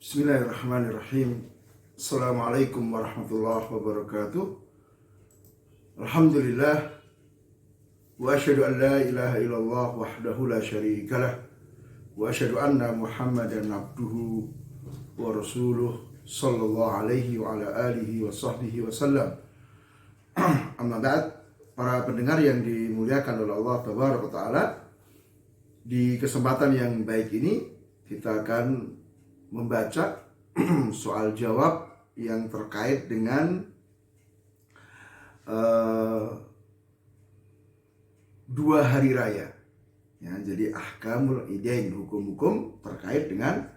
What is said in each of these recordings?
Bismillahirrahmanirrahim. Assalamualaikum warahmatullahi wabarakatuh. Alhamdulillah. Wa asyhadu an la ilaha illallah wahdahu la syarikalah. Wa asyhadu anna Muhammadan abduhu wa rasuluh sallallahu alaihi wa ala alihi wa sahbihi wa sallam. Amma ba'd, para pendengar yang dimuliakan oleh Allah tabaraka taala, di kesempatan yang baik ini kita akan membaca soal jawab yang terkait dengan dua hari raya. Ya, jadi ahkamul idain, hukum-hukum terkait dengan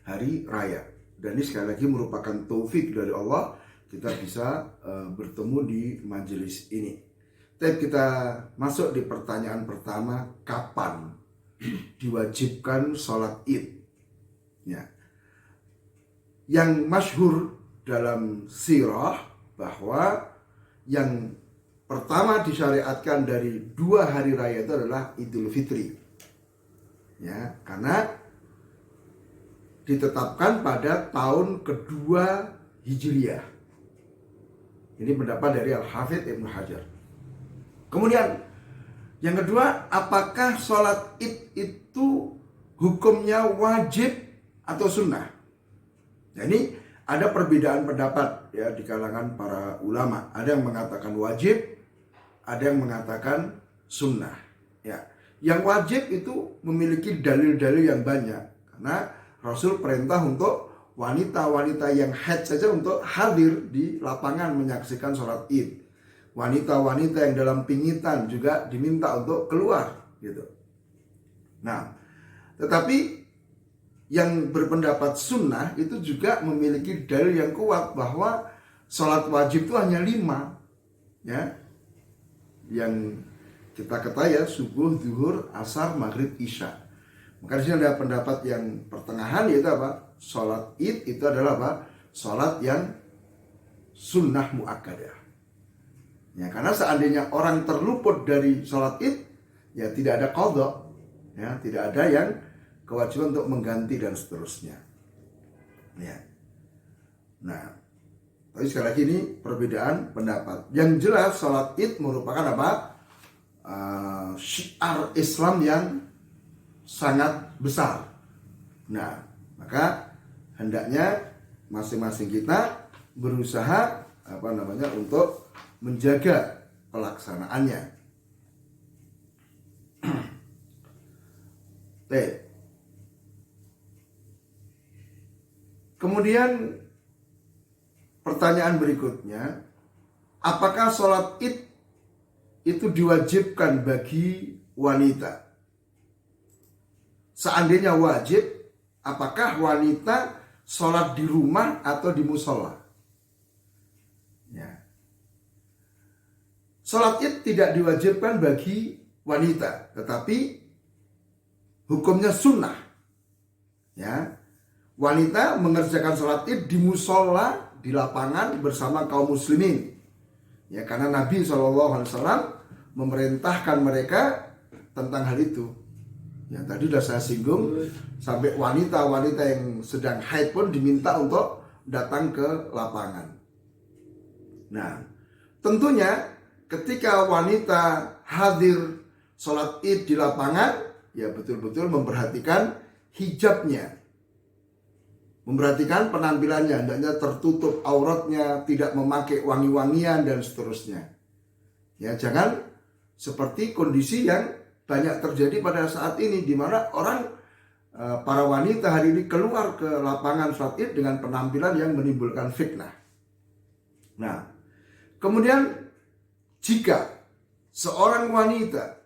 hari raya. Dan ini sekali lagi merupakan taufik dari Allah, kita bisa bertemu di majelis ini. Tapi kita masuk di pertanyaan pertama, kapan diwajibkan sholat id? Ya. Yang masyhur dalam sirah bahwa yang pertama disyariatkan dari dua hari raya itu adalah Idul Fitri. Ya, karena ditetapkan pada tahun kedua Hijriyah. Ini pendapat dari Al-Hafidz Ibnu Hajar. Kemudian yang kedua, apakah sholat id itu hukumnya wajib atau sunnah? Nah, ini ada perbedaan pendapat ya di kalangan para ulama. Ada yang mengatakan wajib, ada yang mengatakan sunnah. Ya, yang wajib itu memiliki dalil-dalil yang banyak. Karena Rasul perintah untuk wanita-wanita yang haid saja untuk hadir di lapangan menyaksikan sholat id. Wanita-wanita yang dalam pingitan juga diminta untuk keluar gitu. Nah, tetapi yang berpendapat sunnah itu juga memiliki dalil yang kuat bahwa sholat wajib itu hanya 5, ya, yang kita ketahui ya, subuh, zuhur, asar, maghrib, isya. Maka di sini ada pendapat yang pertengahan, yaitu apa? Sholat id itu adalah apa? Sholat yang sunnah muakkadah. Ya, karena seandainya orang terluput dari sholat id, ya tidak ada qadha, ya, tidak ada yang kewajiban untuk mengganti dan seterusnya. Ya. Nah, tapi sekali lagi ini perbedaan pendapat. Yang jelas sholat id merupakan apa? Syiar Islam yang sangat besar. Nah, maka hendaknya masing-masing kita berusaha untuk menjaga pelaksanaannya. Kemudian pertanyaan berikutnya, apakah sholat id itu diwajibkan bagi wanita? Seandainya wajib, apakah wanita sholat di rumah atau di musola? Ya. Sholat id tidak diwajibkan bagi wanita, tetapi hukumnya sunnah. Ya. Wanita mengerjakan sholat id di musola, di lapangan bersama kaum muslimin. Ya, karena Nabi SAW memerintahkan mereka tentang hal itu. Ya, tadi sudah saya singgung, sampai wanita-wanita yang sedang haid pun diminta untuk datang ke lapangan. Nah, tentunya ketika wanita hadir sholat id di lapangan, ya betul-betul memperhatikan hijabnya, memperhatikan penampilannya, hendaknya tertutup auratnya, tidak memakai wangi-wangian dan seterusnya. Ya, jangan seperti kondisi yang banyak terjadi pada saat ini, di mana para wanita hari ini keluar ke lapangan sholat id dengan penampilan yang menimbulkan fitnah. Nah, kemudian jika seorang wanita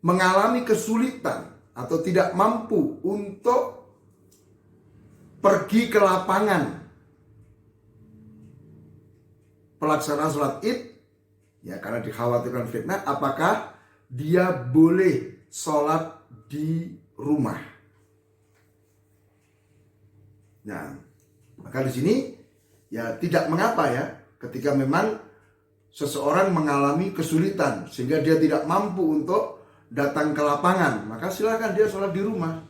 mengalami kesulitan atau tidak mampu untuk pergi ke lapangan pelaksanaan sholat id, ya karena dikhawatirkan fitnah, apakah dia boleh sholat di rumah? Nah, maka di sini ya tidak mengapa ya, ketika memang seseorang mengalami kesulitan sehingga dia tidak mampu untuk datang ke lapangan, maka silakan dia sholat di rumah.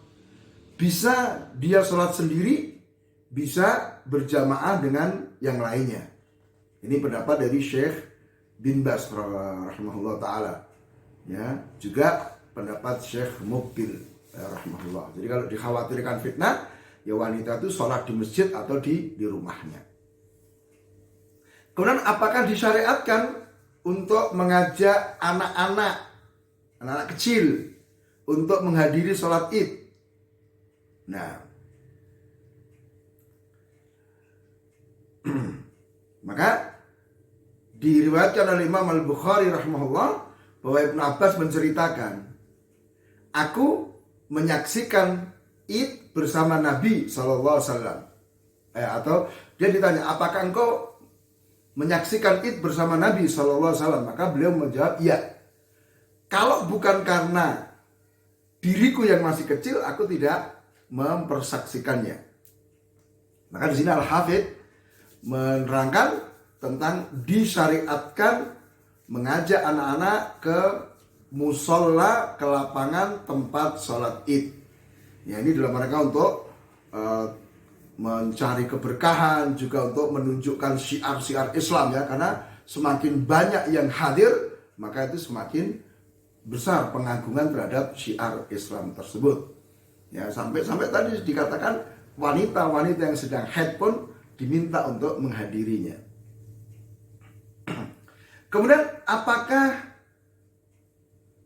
bisa dia sholat sendiri, bisa berjamaah dengan yang lainnya. Ini pendapat dari Syekh bin Baz rahimahullah ta'ala. Ya, juga pendapat Syekh Muqbil rahimahullah. Jadi kalau dikhawatirkan fitnah, ya wanita itu sholat di masjid atau di rumahnya. Kemudian apakah disyariatkan untuk mengajak anak-anak kecil untuk menghadiri sholat id? Nah, maka diriwayatkan oleh Imam Al-Bukhari rahimahullah bahwa Ibnu Abbas menceritakan, aku menyaksikan id bersama Nabi SAW. Atau dia ditanya, apakah engkau menyaksikan id bersama Nabi SAW? Maka beliau menjawab, iya. Kalau bukan karena diriku yang masih kecil, aku tidak mempersaksikannya. Maka di sini Al-Hafidh menerangkan tentang disyariatkan mengajak anak-anak ke musola, ke lapangan tempat sholat id. Ya, ini dalam rangka untuk mencari keberkahan, juga untuk menunjukkan syiar-syiar Islam ya, karena semakin banyak yang hadir, maka itu semakin besar pengagungan terhadap syiar Islam tersebut. Ya, sampai tadi dikatakan wanita-wanita yang sedang haid pun diminta untuk menghadirinya. Kemudian apakah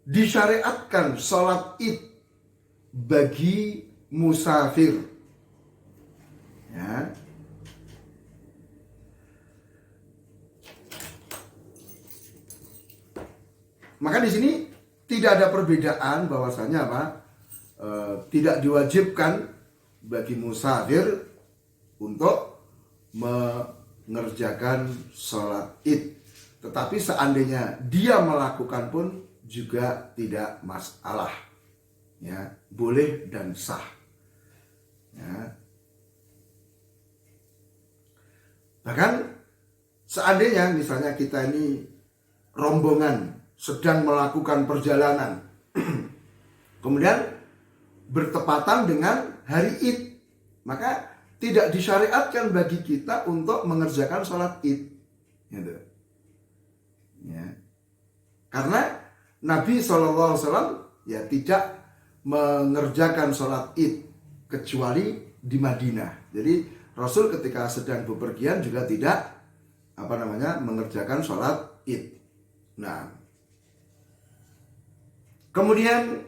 disyariatkan sholat id bagi musafir? Ya. Maka di sini tidak ada perbedaan bahwasanya tidak diwajibkan bagi musafir untuk mengerjakan sholat id. Tetapi seandainya dia melakukan pun juga tidak masalah. Ya, boleh dan sah. Ya. Bahkan seandainya misalnya kita ini rombongan sedang melakukan perjalanan, kemudian bertepatan dengan hari id, maka tidak disyariatkan bagi kita untuk mengerjakan sholat id. Gitu. Ya. Karena Nabi SAW ya tidak mengerjakan sholat id kecuali di Madinah. Jadi Rasul ketika sedang bepergian juga tidak mengerjakan sholat id. Nah, kemudian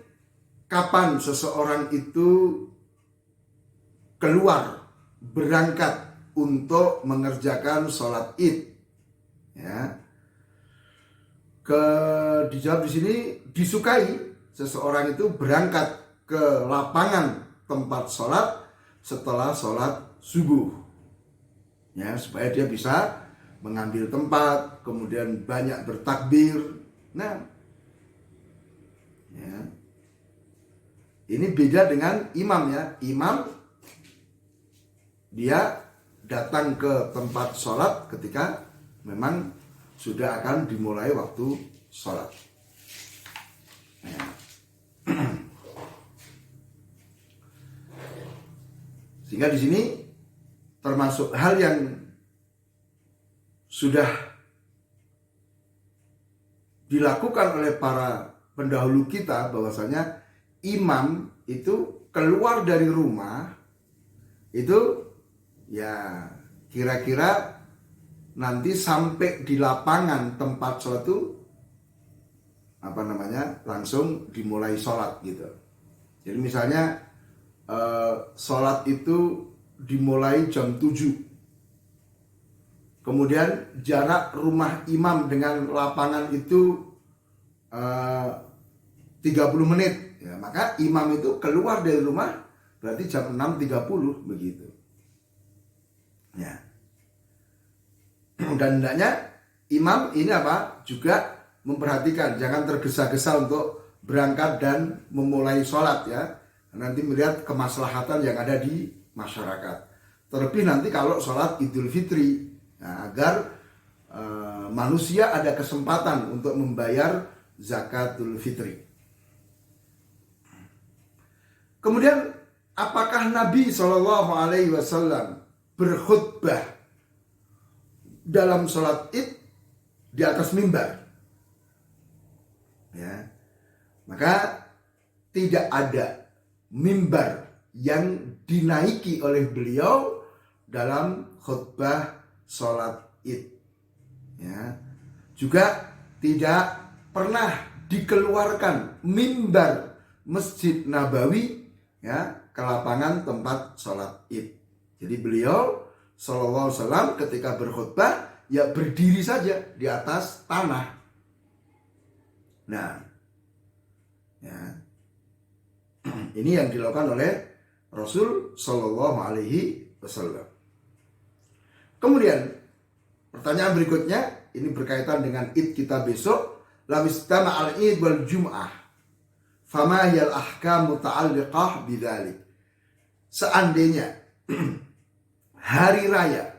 kapan seseorang itu keluar berangkat untuk mengerjakan sholat id? Ya. Dijawab di sini, disukai seseorang itu berangkat ke lapangan tempat sholat setelah sholat subuh, ya, supaya dia bisa mengambil tempat, kemudian banyak bertakbir. Nah, ya, ini beda dengan imam ya. Imam dia datang ke tempat sholat ketika memang sudah akan dimulai waktu sholat. Sehingga di sini termasuk hal yang sudah dilakukan oleh para pendahulu kita, bahwasanya imam itu keluar dari rumah itu ya kira-kira nanti sampai di lapangan tempat sholat itu langsung dimulai sholat gitu. Jadi misalnya sholat itu dimulai jam 7, kemudian jarak rumah imam dengan lapangan itu 30 menit ya, maka imam itu keluar dari rumah berarti jam 6.30 begitu ya. Dan hendaknya imam ini juga memperhatikan jangan tergesa-gesa untuk berangkat dan memulai sholat ya, nanti melihat kemaslahatan yang ada di masyarakat. Terlebih nanti kalau sholat Idul Fitri, nah, agar manusia ada kesempatan untuk membayar zakatul fitri. Kemudian apakah Nabi Shallallahu Alaihi Wasallam berkhutbah dalam sholat id di atas mimbar? Ya, maka tidak ada mimbar yang dinaiki oleh beliau dalam khutbah sholat id. Ya, juga tidak pernah dikeluarkan mimbar Masjid Nabawi ya ke lapangan tempat sholat id. Jadi beliau Sallallahu Alaihi Wasallam ketika berkhutbah ya berdiri saja di atas tanah. Nah, ya, ini yang dilakukan oleh Rasul Sallallahu Alaihi Wasallam. Kemudian pertanyaan berikutnya ini berkaitan dengan id kita besok. Lawistama al-id wal jum'ah fama hiyal ahkam muta'alliqah bidzalik. Seandainya hari raya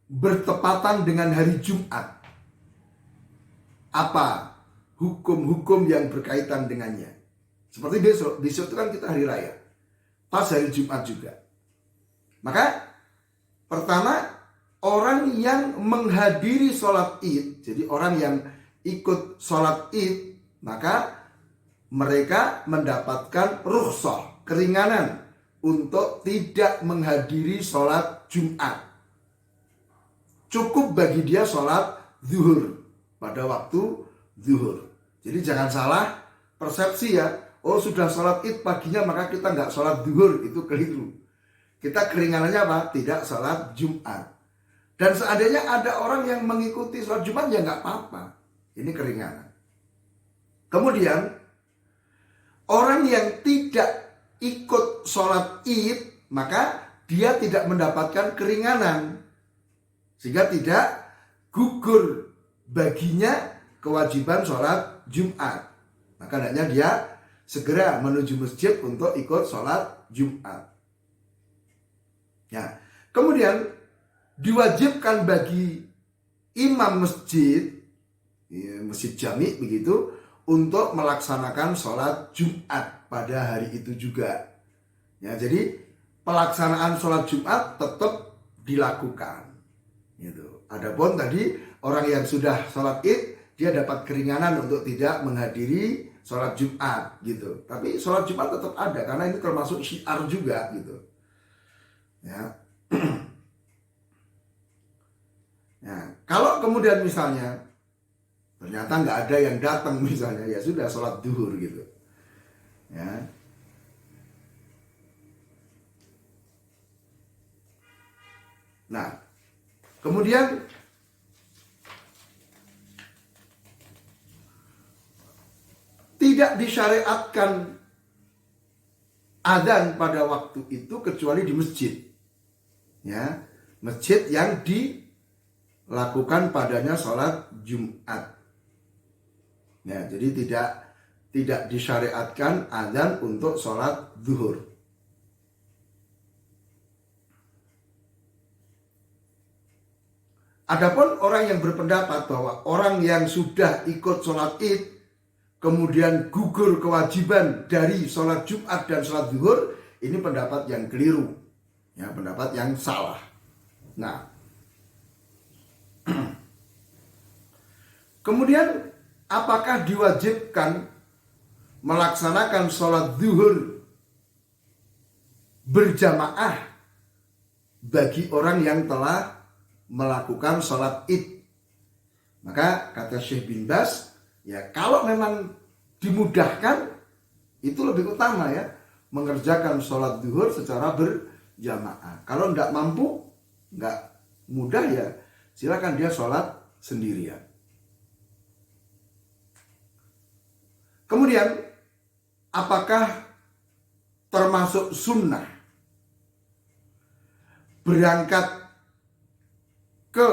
bertepatan dengan hari Jumat, apa hukum-hukum yang berkaitan dengannya? Seperti besok itu kan kita hari raya, pas hari Jumat juga. Maka pertama, orang yang menghadiri sholat id, jadi orang yang ikut sholat id, maka mereka mendapatkan rukhsah, keringanan untuk tidak menghadiri sholat Jumat. Cukup bagi dia sholat zuhur pada waktu zuhur. Jadi jangan salah persepsi ya. Oh sudah sholat id paginya maka kita nggak sholat zuhur, itu keliru. Kita keringanannya apa? Tidak sholat Jumat. Dan seandainya ada orang yang mengikuti sholat Jumat ya nggak apa-apa. Ini keringanan. Kemudian orang yang tidak ikut sholat id maka dia tidak mendapatkan keringanan, sehingga tidak gugur baginya kewajiban sholat Jumat. Maka hendaknya dia segera menuju masjid untuk ikut sholat Jumat. Ya. Kemudian diwajibkan bagi imam masjid, masjid jami begitu, untuk melaksanakan sholat Jumat pada hari itu juga. Ya, jadi pelaksanaan sholat Jumat tetap dilakukan. Gitu. Adapun tadi orang yang sudah sholat id, dia dapat keringanan untuk tidak menghadiri sholat Jumat, gitu. Tapi sholat Jumat tetap ada karena ini termasuk syiar juga, gitu. Ya. Nah, kalau kemudian misalnya ternyata nggak ada yang datang misalnya, ya sudah sholat duhur gitu. Ya. Nah, kemudian tidak disyariatkan adzan pada waktu itu kecuali di masjid. Ya, masjid yang dilakukan padanya sholat Jumat. Ya, jadi tidak disyariatkan adzan untuk sholat zuhur. Adapun orang yang berpendapat bahwa orang yang sudah ikut sholat id kemudian gugur kewajiban dari sholat Jumat dan sholat zuhur, ini pendapat yang keliru, ya, pendapat yang salah. Nah, kemudian apakah diwajibkan melaksanakan sholat zuhur berjamaah bagi orang yang telah melakukan sholat id? Maka kata Syekh bin Baz, ya kalau memang dimudahkan itu lebih utama ya, mengerjakan sholat zuhur secara berjamaah. Kalau tidak mampu, nggak mudah ya silakan dia sholat sendirian. Kemudian, apakah termasuk sunnah berangkat ke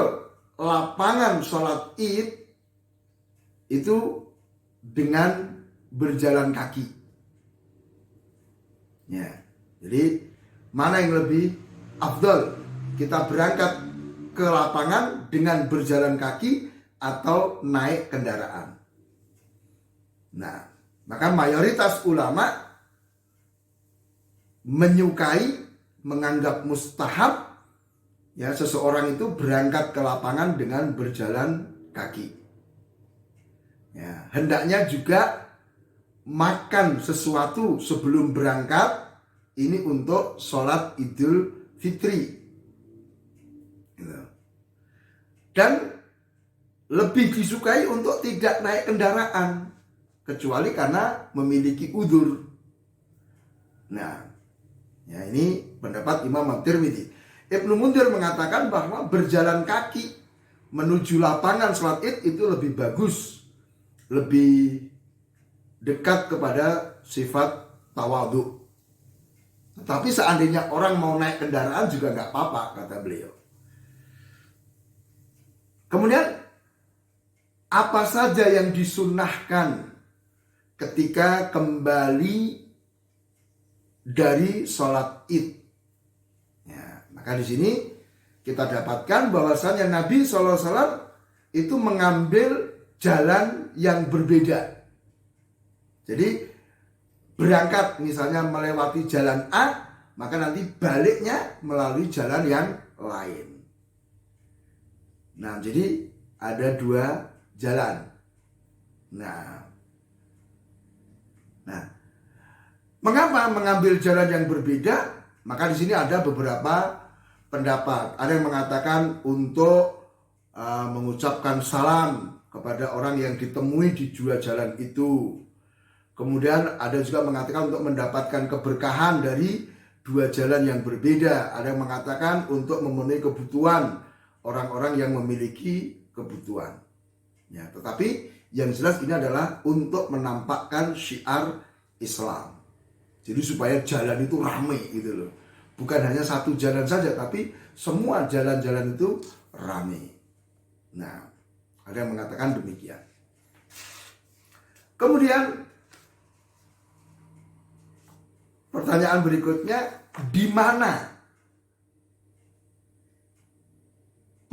lapangan sholat id itu dengan berjalan kaki? Ya, jadi mana yang lebih afdal? Kita berangkat ke lapangan dengan berjalan kaki atau naik kendaraan? Nah, maka mayoritas ulama menyukai, menganggap mustahab ya seseorang itu berangkat ke lapangan dengan berjalan kaki. Ya, hendaknya juga makan sesuatu sebelum berangkat, ini untuk sholat Idul Fitri. Gitu. Dan lebih disukai untuk tidak naik kendaraan, kecuali karena memiliki udzur. Nah, ya ini pendapat Imam At-Tirmidzi. Ibnu Munzir mengatakan bahwa berjalan kaki menuju lapangan sholat Id itu lebih bagus, lebih dekat kepada sifat tawadhu. Tetapi seandainya orang mau naik kendaraan juga nggak apa-apa, kata beliau. Kemudian apa saja yang disunnahkan ketika kembali dari sholat Id? Ya, maka di sini kita dapatkan bahwasanya Nabi SAW itu mengambil jalan yang berbeda. Jadi berangkat misalnya melewati jalan A, maka nanti baliknya melalui jalan yang lain. Nah, jadi ada dua jalan. Nah, mengapa mengambil jalan yang berbeda? Maka di sini ada beberapa pendapat. Ada yang mengatakan untuk mengucapkan salam kepada orang yang ditemui di dua jalan itu. Kemudian ada juga mengatakan untuk mendapatkan keberkahan dari dua jalan yang berbeda. Ada yang mengatakan untuk memenuhi kebutuhan orang-orang yang memiliki kebutuhan. Ya, tetapi yang jelas ini adalah untuk menampakkan syiar Islam. Jadi supaya jalan itu ramai gitu loh. Bukan hanya satu jalan saja, tapi semua jalan-jalan itu ramai. Nah, ada yang mengatakan demikian. Kemudian pertanyaan berikutnya, di mana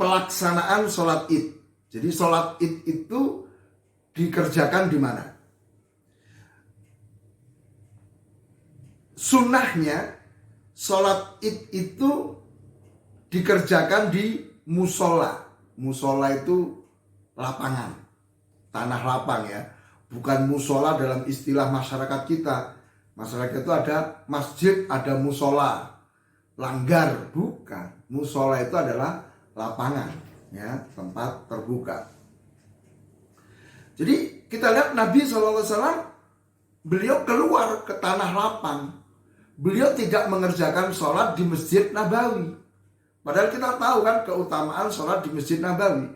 pelaksanaan sholat Id? Jadi sholat Id itu dikerjakan di mana? Sunnahnya sholat Id itu dikerjakan di musola. Musola itu lapangan, tanah lapang ya. Bukan musola dalam istilah masyarakat kita. Masyarakat itu ada masjid, ada musola, langgar, bukan. Musola itu adalah lapangan, ya, tempat terbuka. Jadi kita lihat Nabi SAW, beliau keluar ke tanah lapang. Beliau tidak mengerjakan sholat di Masjid Nabawi. Padahal kita tahu kan keutamaan sholat di Masjid Nabawi.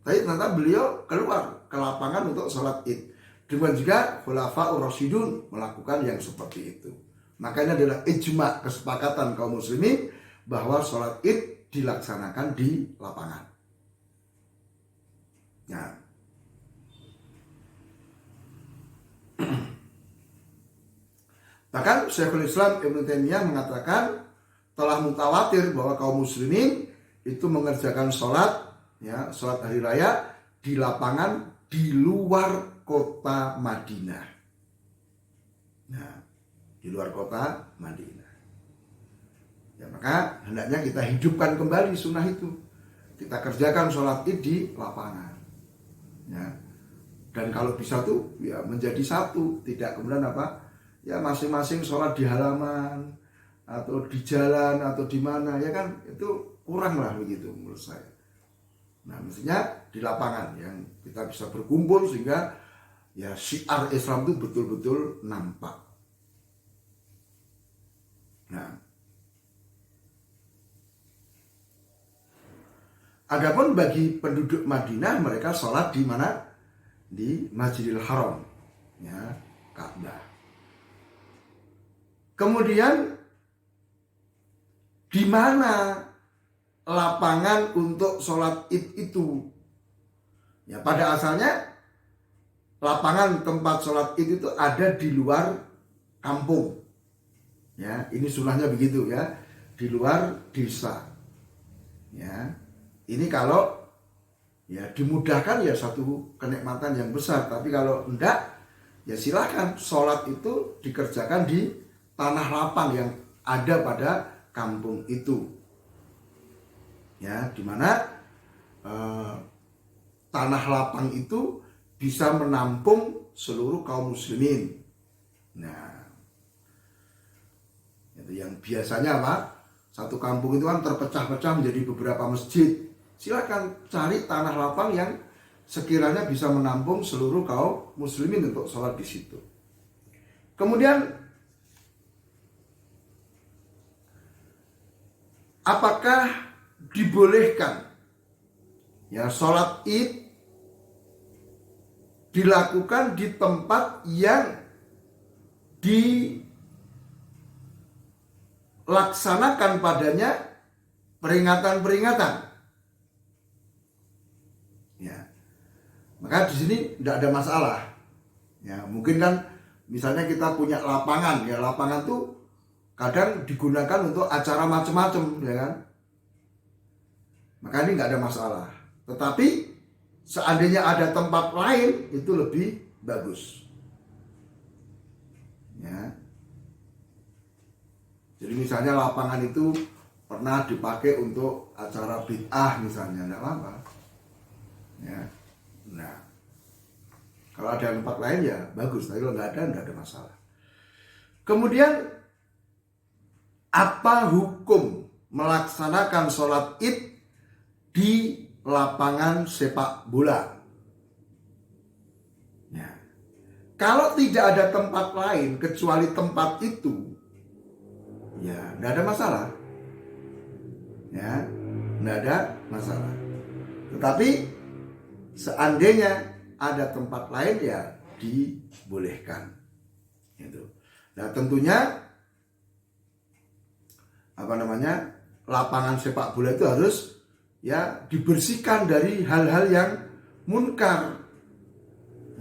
Tapi ternyata beliau keluar ke lapangan untuk sholat Id. Demikian juga Khulafaur Rasyidun melakukan yang seperti itu. Makanya adalah ijma, kesepakatan kaum muslimin bahwa sholat Id dilaksanakan di lapangan. Nah, bahkan Syekhul Islam Ibnu Taimiyah mengatakan telah mutawatir bahwa kaum muslimin itu mengerjakan sholat, ya, sholat hari raya di lapangan di luar kota Madinah. Nah, di luar kota Madinah. Ya, maka hendaknya kita hidupkan kembali sunnah itu. Kita kerjakan sholat Id di lapangan. Ya. Dan kalau bisa tuh ya menjadi satu, tidak kemudian apa? Ya masing-masing sholat di halaman atau di jalan atau di mana, ya kan itu kurang lah begitu menurut saya. Nah, mestinya di lapangan yang kita bisa berkumpul sehingga ya syiar Islam itu betul-betul nampak. Nah, adapun bagi penduduk Madinah, mereka sholat di mana? Di Masjidil Haram, ya, Ka'bah. Kemudian di mana lapangan untuk sholat Id itu? Ya, pada asalnya lapangan tempat sholat Id itu ada di luar kampung. Ya, ini sunnahnya begitu ya, di luar desa. Ya, ini kalau ya dimudahkan ya satu kenikmatan yang besar. Tapi kalau enggak, ya silakan sholat itu dikerjakan di tanah lapang yang ada pada kampung itu. Ya, di mana tanah lapang itu bisa menampung seluruh kaum muslimin. Nah, itu yang biasanya apa? Satu kampung itu kan terpecah-pecah menjadi beberapa masjid. Silakan cari tanah lapang yang sekiranya bisa menampung seluruh kaum muslimin untuk sholat di situ. Kemudian, apakah dibolehkan ya sholat id dilakukan di tempat yang dilaksanakan padanya peringatan-peringatan? Ya, maka di sini tidak ada masalah. Ya, mungkin kan misalnya kita punya lapangan, ya lapangan tuh kadang digunakan untuk acara macam-macam, ya kan? Maka ini nggak ada masalah. Tetapi seandainya ada tempat lain itu lebih bagus. Ya. Jadi misalnya lapangan itu pernah dipakai untuk acara bid'ah misalnya, nggak apa-apa. Ya. Nah, kalau ada tempat lain ya bagus, tapi kalau nggak ada masalah. Kemudian apa hukum melaksanakan sholat id di lapangan sepak bola? Ya. Kalau tidak ada tempat lain kecuali tempat itu, ya nggak ada masalah. Ya, nggak ada masalah. Tetapi seandainya ada tempat lain ya dibolehkan. Itu. Nah tentunya lapangan sepak bola itu harus ya dibersihkan dari hal-hal yang munkar.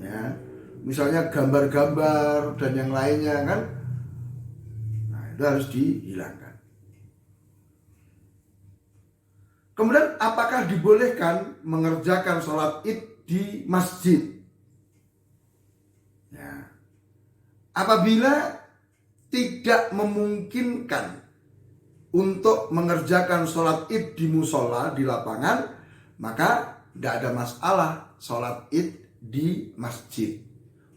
Ya, misalnya gambar-gambar dan yang lainnya kan. Nah, itu harus dihilangkan. Kemudian apakah dibolehkan mengerjakan sholat id di masjid? Ya. Apabila tidak memungkinkan untuk mengerjakan sholat id di musola, di lapangan, maka tidak ada masalah sholat id di masjid.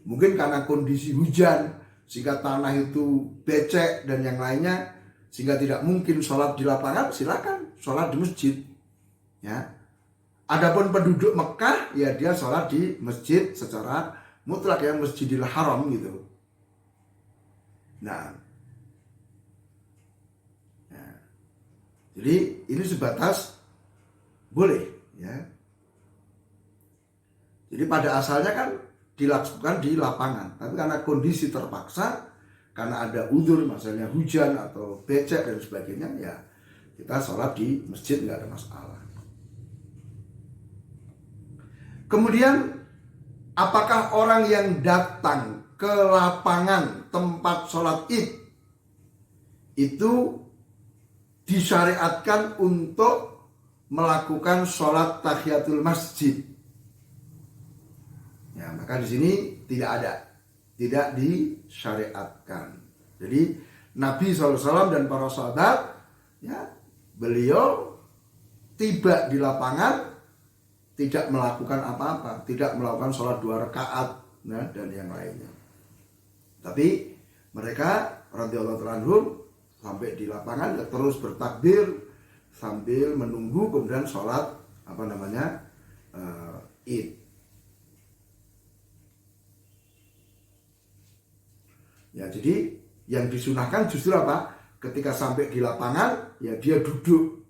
Mungkin karena kondisi hujan, sehingga tanah itu becek dan yang lainnya, sehingga tidak mungkin sholat di lapangan, silakan sholat di masjid. Ya. Adapun penduduk Mekah, ya dia sholat di masjid secara mutlak, ya Masjidil Haram gitu. Nah, jadi ini sebatas boleh, ya. Jadi pada asalnya kan dilakukan di lapangan, tapi karena kondisi terpaksa, karena ada udzur, misalnya hujan atau becek dan sebagainya, ya kita sholat di masjid nggak ada masalah. Kemudian, apakah orang yang datang ke lapangan tempat sholat id itu disyariatkan untuk melakukan sholat tahiyatul masjid? Ya, maka di sini tidak disyariatkan. Jadi Nabi SAW dan para sahabat, ya beliau tiba di lapangan tidak melakukan apa-apa, tidak melakukan sholat 2 rakaat, ya, dan yang lainnya. Tapi mereka radhiyallahu anhum sampai di lapangan ya terus bertakbir sambil menunggu kemudian sholat id. Ya, jadi yang disunahkan justru apa? Ketika sampai di lapangan ya dia duduk.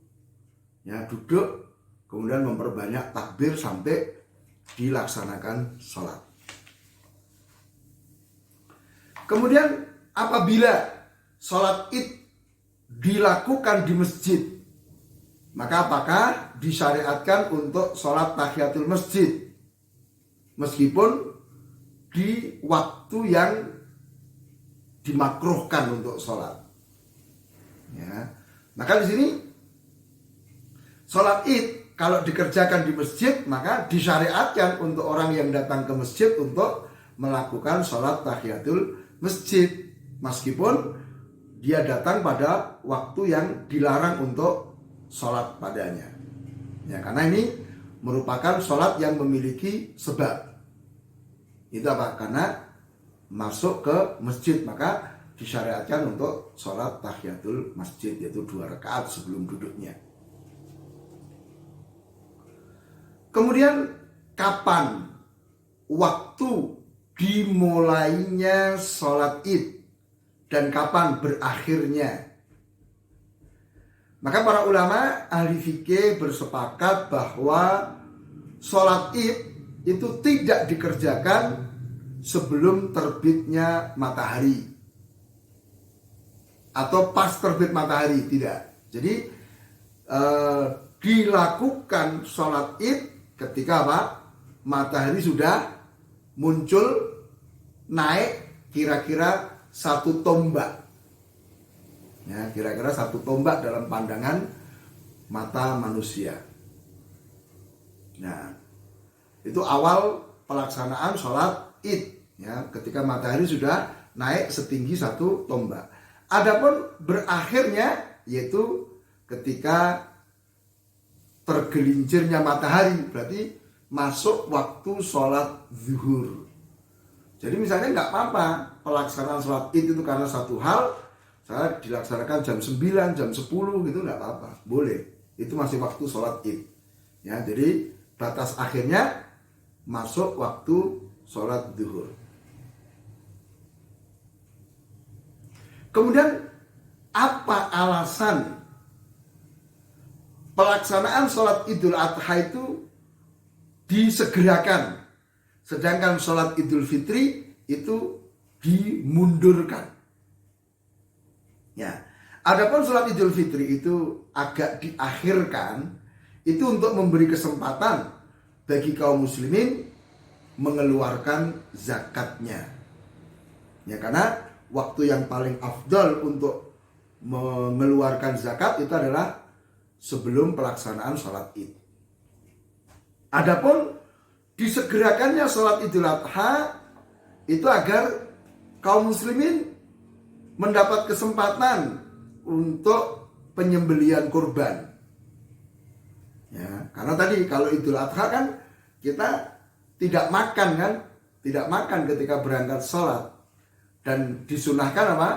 Ya, duduk kemudian memperbanyak takbir sampai dilaksanakan sholat. Kemudian apabila sholat id dilakukan di masjid, maka apakah disyariatkan untuk sholat tahiyatul masjid meskipun di waktu yang dimakruhkan untuk sholat? Ya, maka di sini sholat id kalau dikerjakan di masjid maka disyariatkan untuk orang yang datang ke masjid untuk melakukan sholat tahiyatul masjid meskipun dia datang pada waktu yang dilarang untuk sholat padanya. Ya, karena ini merupakan sholat yang memiliki sebab. Itu apa? Karena masuk ke masjid, maka disyariatkan untuk sholat tahiyatul masjid, yaitu 2 rakaat sebelum duduknya. Kemudian kapan waktu dimulainya sholat id dan kapan berakhirnya? Maka para ulama ahli fikih bersepakat bahwa sholat id itu tidak dikerjakan sebelum terbitnya matahari atau pas terbit matahari, tidak. Jadi dilakukan sholat id ketika apa? Matahari sudah muncul, naik kira-kira 1 tombak. Ya, kira-kira 1 tombak dalam pandangan mata manusia. Nah, itu awal pelaksanaan sholat id, ya, ketika matahari sudah naik setinggi 1 tombak. Adapun berakhirnya yaitu ketika tergelincirnya matahari, berarti masuk waktu sholat zuhur. Jadi misalnya nggak apa-apa pelaksanaan sholat id itu karena satu hal, saya dilaksanakan jam 9, jam 10 gitu, nggak apa-apa, boleh. Itu masih waktu sholat id. Ya, jadi batas akhirnya masuk waktu sholat zuhur. Kemudian apa alasan pelaksanaan sholat Idul Adha itu disegerakan, sedangkan sholat Idul Fitri itu dimundurkan? Ya, adapun sholat Idul Fitri itu agak diakhirkan, itu untuk memberi kesempatan bagi kaum muslimin mengeluarkan zakatnya. Ya, karena waktu yang paling afdal untuk mengeluarkan zakat itu adalah sebelum pelaksanaan sholat id. Adapun disegerakannya sholat Idul Adha itu agar kaum muslimin mendapat kesempatan untuk penyembelihan kurban. Ya, karena tadi kalau Idul Adha kan kita tidak makan kan, tidak makan ketika berangkat sholat, dan disunahkan apa?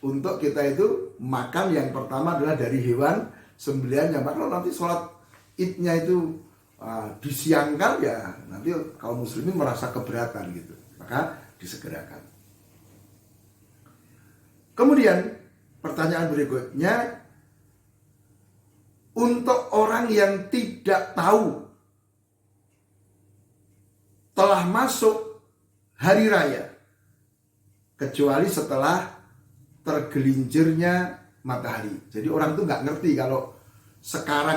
Untuk kita itu makan yang pertama adalah dari hewan sembelihannya. Maka nanti sholat idnya itu disiangkan, ya nanti kaum muslimin merasa keberatan gitu, maka disegerakan. Kemudian pertanyaan berikutnya, untuk orang yang tidak tahu telah masuk hari raya kecuali setelah tergelincirnya matahari. Jadi orang tuh nggak ngerti kalau sekarang